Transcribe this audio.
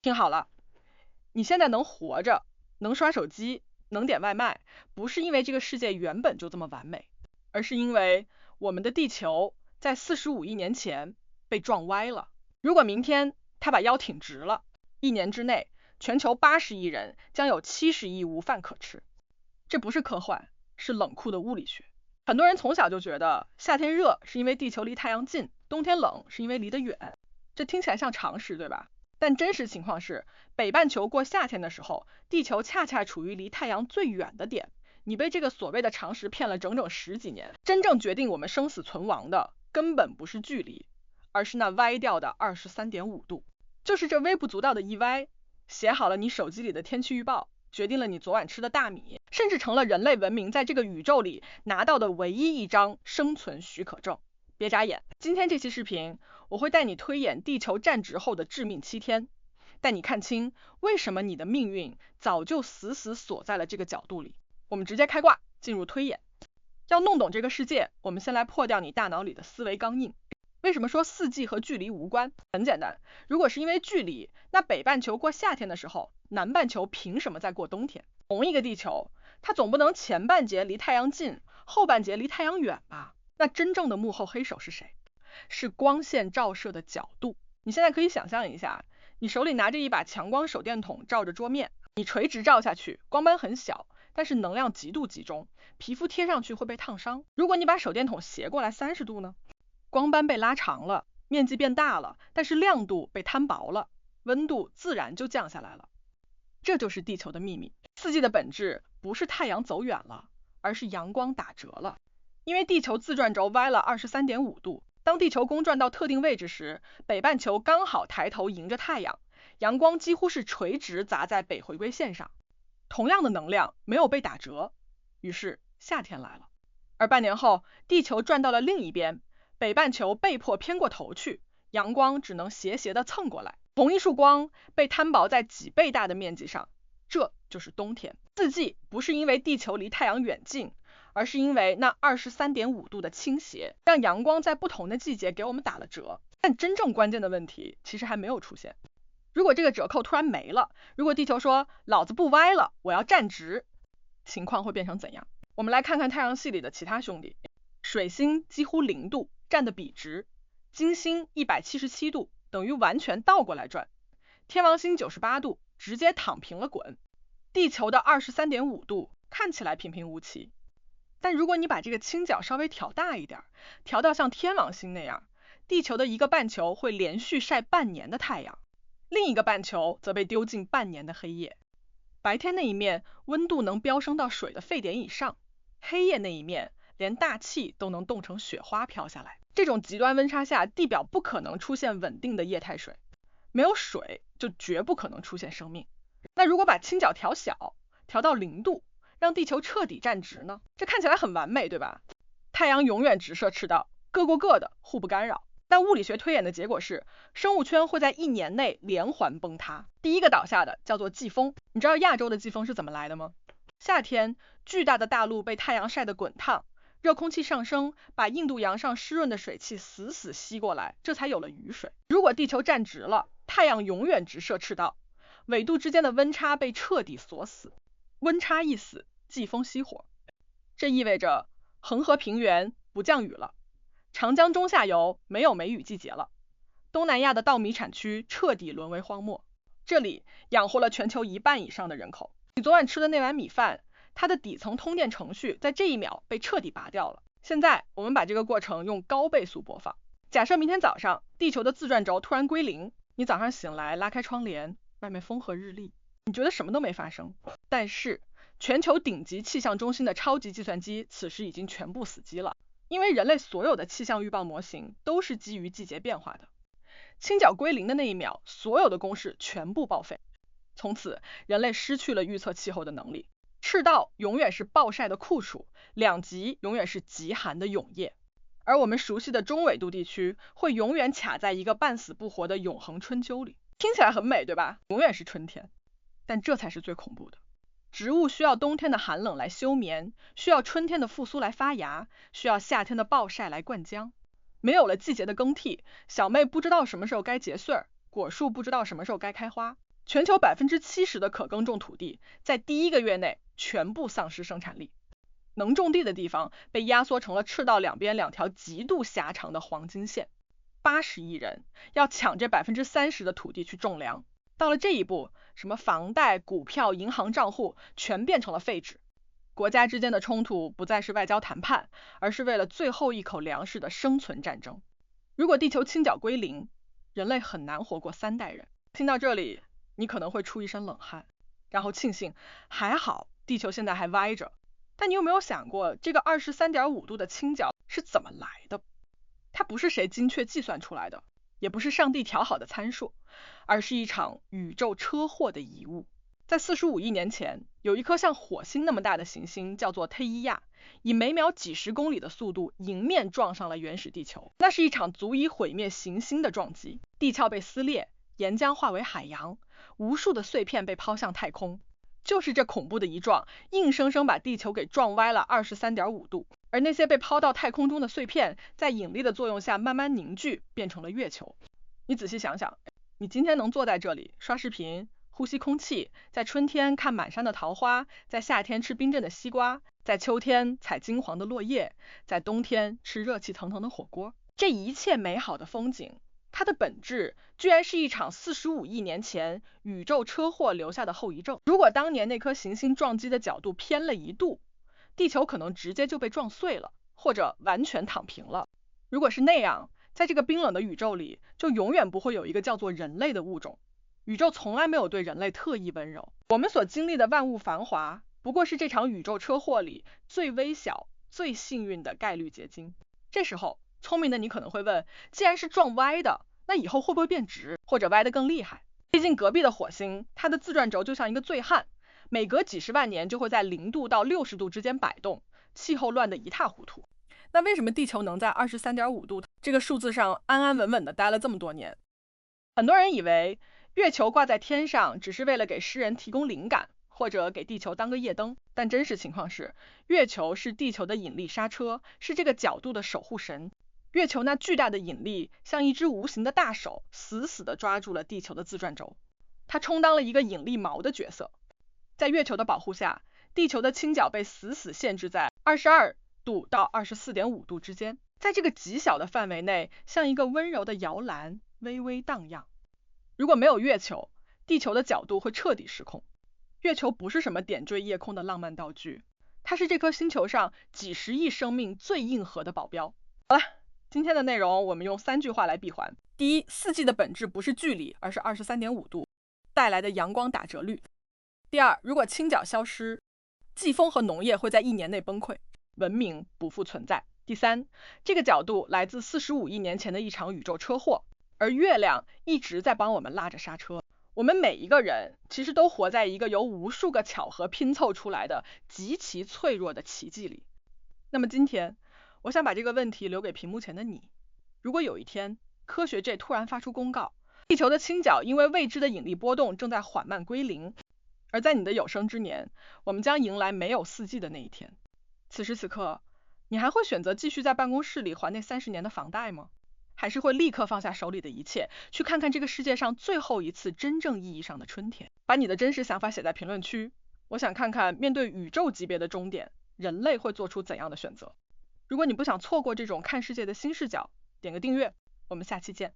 听好了，你现在能活着，能刷手机，能点外卖，不是因为这个世界原本就这么完美，而是因为我们的地球在45亿年前被撞歪了。如果明天它把腰挺直了，1年之内，全球80亿人将有70亿无饭可吃。这不是科幻，是冷酷的物理学。很多人从小就觉得夏天热是因为地球离太阳近，冬天冷是因为离得远。这听起来像常识，对吧？但真实情况是，北半球过夏天的时候，地球恰恰处于离太阳最远的点。你被这个所谓的常识骗了整整10几年。真正决定我们生死存亡的，根本不是距离，而是那歪掉的23.5度。就是这微不足道的一歪，写好了你手机里的天气预报，决定了你昨晚吃的大米，甚至成了人类文明在这个宇宙里拿到的唯一一张生存许可证。别眨眼，今天这期视频我会带你推演地球站直后的致命7天，带你看清为什么你的命运早就死死锁在了这个角度里。我们直接开挂进入推演。要弄懂这个世界，我们先来破掉你大脑里的思维钢印。为什么说四季和距离无关？很简单，如果是因为距离，那北半球过夏天的时候，南半球凭什么在过冬天？同一个地球，它总不能前半截离太阳近，后半截离太阳远吧？那真正的幕后黑手是谁？是光线照射的角度。你现在可以想象一下，你手里拿着一把强光手电筒照着桌面，你垂直照下去，光斑很小，但是能量极度集中，皮肤贴上去会被烫伤。如果你把手电筒斜过来30度呢？光斑被拉长了，面积变大了，但是亮度被摊薄了，温度自然就降下来了。这就是地球的秘密。四季的本质不是太阳走远了，而是阳光打折了。因为地球自转轴歪了23.5度，当地球公转到特定位置时，北半球刚好抬头迎着太阳，阳光几乎是垂直砸在北回归线上。同样的能量没有被打折，于是夏天来了。而半年后，地球转到了另一边，北半球被迫偏过头去，阳光只能斜斜的蹭过来，同一束光被摊薄在几倍大的面积上，这就是冬天。四季不是因为地球离太阳远近，而是因为那23.5度的倾斜，让阳光在不同的季节给我们打了折。但真正关键的问题其实还没有出现。如果这个折扣突然没了，如果地球说老子不歪了，我要站直，情况会变成怎样？我们来看看太阳系里的其他兄弟。水星几乎0度，站得笔直；金星177度，等于完全倒过来转；天王星98度，直接躺平了滚。地球的23.5度看起来平平无奇，但如果你把这个倾角稍微调大一点，调到像天王星那样，地球的一个半球会连续晒半年的太阳，另一个半球则被丢进半年的黑夜。白天那一面温度能飙升到水的沸点以上，黑夜那一面连大气都能冻成雪花飘下来。这种极端温差下，地表不可能出现稳定的液态水，没有水就绝不可能出现生命。那如果把倾角调小，调到0度，让地球彻底站直呢？这看起来很完美，对吧？太阳永远直射赤道，各过各的，互不干扰。但物理学推演的结果是，生物圈会在1年内连环崩塌。第一个倒下的叫做季风。你知道亚洲的季风是怎么来的吗？夏天，巨大的大陆被太阳晒得滚烫，热空气上升，把印度洋上湿润的水汽死死吸过来，这才有了雨水。如果地球站直了，太阳永远直射赤道，纬度之间的温差被彻底锁死，温差一死，季风熄火。这意味着恒河平原不降雨了，长江中下游没有梅雨季节了，东南亚的稻米产区彻底沦为荒漠，这里养活了全球1半以上的人口。你昨晚吃的那碗米饭，它的底层通电程序在这一秒被彻底拔掉了。现在我们把这个过程用高倍速播放。假设明天早上地球的自转轴突然归零，你早上醒来拉开窗帘，外面风和日丽，你觉得什么都没发生。但是全球顶级气象中心的超级计算机此时已经全部死机了，因为人类所有的气象预报模型都是基于季节变化的。倾角归零的那一秒，所有的公式全部报废，从此人类失去了预测气候的能力。赤道永远是暴晒的酷暑，两极永远是极寒的永夜，而我们熟悉的中纬度地区会永远卡在一个半死不活的永恒春秋里。听起来很美，对吧？永远是春天，但这才是最恐怖的。植物需要冬天的寒冷来休眠，需要春天的复苏来发芽，需要夏天的暴晒来灌浆。没有了季节的更替，小麦不知道什么时候该结穗儿，果树不知道什么时候该开花。全球70%的可耕种土地在第1个月内全部丧失生产力，能种地的地方被压缩成了赤道两边2条极度狭长的黄金线。80亿人要抢这30%的土地去种粮，到了这一步，什么房贷、股票、银行账户全变成了废纸。国家之间的冲突不再是外交谈判，而是为了最后一口粮食的生存战争。如果地球倾角归零，人类很难活过3代人。听到这里，你可能会出一身冷汗，然后庆幸还好地球现在还歪着。但你有没有想过，这个23.5度的倾角是怎么来的？它不是谁精确计算出来的，也不是上帝调好的参数，而是一场宇宙车祸的遗物。在45亿年前，有一颗像火星那么大的行星叫做忒伊亚，以每秒几十公里的速度迎面撞上了原始地球。那是一场足以毁灭行星的撞击，地壳被撕裂，岩浆化为海洋，无数的碎片被抛向太空。就是这恐怖的一撞，硬生生把地球给撞歪了23.5度，而那些被抛到太空中的碎片，在引力的作用下慢慢凝聚，变成了月球。你仔细想想，你今天能坐在这里刷视频、呼吸空气，在春天看满山的桃花，在夏天吃冰镇的西瓜，在秋天采金黄的落叶，在冬天吃热气腾腾的火锅，这一切美好的风景，它的本质居然是一场45亿年前宇宙车祸留下的后遗症。如果当年那颗行星撞击的角度偏了1度，地球可能直接就被撞碎了，或者完全躺平了。如果是那样，在这个冰冷的宇宙里，就永远不会有一个叫做人类的物种。宇宙从来没有对人类特意温柔，我们所经历的万物繁华，不过是这场宇宙车祸里最微小、最幸运的概率结晶。这时候，聪明的你可能会问，既然是撞歪的，那以后会不会变直，或者歪得更厉害？毕竟隔壁的火星，它的自转轴就像一个醉汉，每隔几十万年就会在0度到60度之间摆动，气候乱得一塌糊涂。那为什么地球能在23.5度这个数字上安安稳稳的待了这么多年？很多人以为月球挂在天上只是为了给诗人提供灵感，或者给地球当个夜灯，但真实情况是，月球是地球的引力刹车，是这个角度的守护神。月球那巨大的引力像一只无形的大手，死死地抓住了地球的自转轴，它充当了一个引力锚的角色。在月球的保护下，地球的倾角被死死限制在22度到24.5度之间，在这个极小的范围内，像一个温柔的摇篮，微微荡漾。如果没有月球，地球的角度会彻底失控。月球不是什么点缀夜空的浪漫道具，它是这颗星球上几十亿生命最硬核的保镖。好了，今天的内容我们用3句话来闭环。第一，四季的本质不是距离，而是23.5度带来的阳光打折率。第二，如果倾角消失，季风和农业会在1年内崩溃，文明不复存在。第三，这个角度来自45亿年前的一场宇宙车祸，而月亮一直在帮我们拉着刹车。我们每一个人其实都活在一个由无数个巧合拼凑出来的极其脆弱的奇迹里。那么今天，我想把这个问题留给屏幕前的你。如果有一天，科学界突然发出公告，地球的倾角因为未知的引力波动正在缓慢归零，而在你的有生之年，我们将迎来没有4季的那一天。此时此刻，你还会选择继续在办公室里还那30年的房贷吗？还是会立刻放下手里的一切，去看看这个世界上最后一次真正意义上的春天？把你的真实想法写在评论区，我想看看面对宇宙级别的终点，人类会做出怎样的选择。如果你不想错过这种看世界的新视角，点个订阅，我们下期见。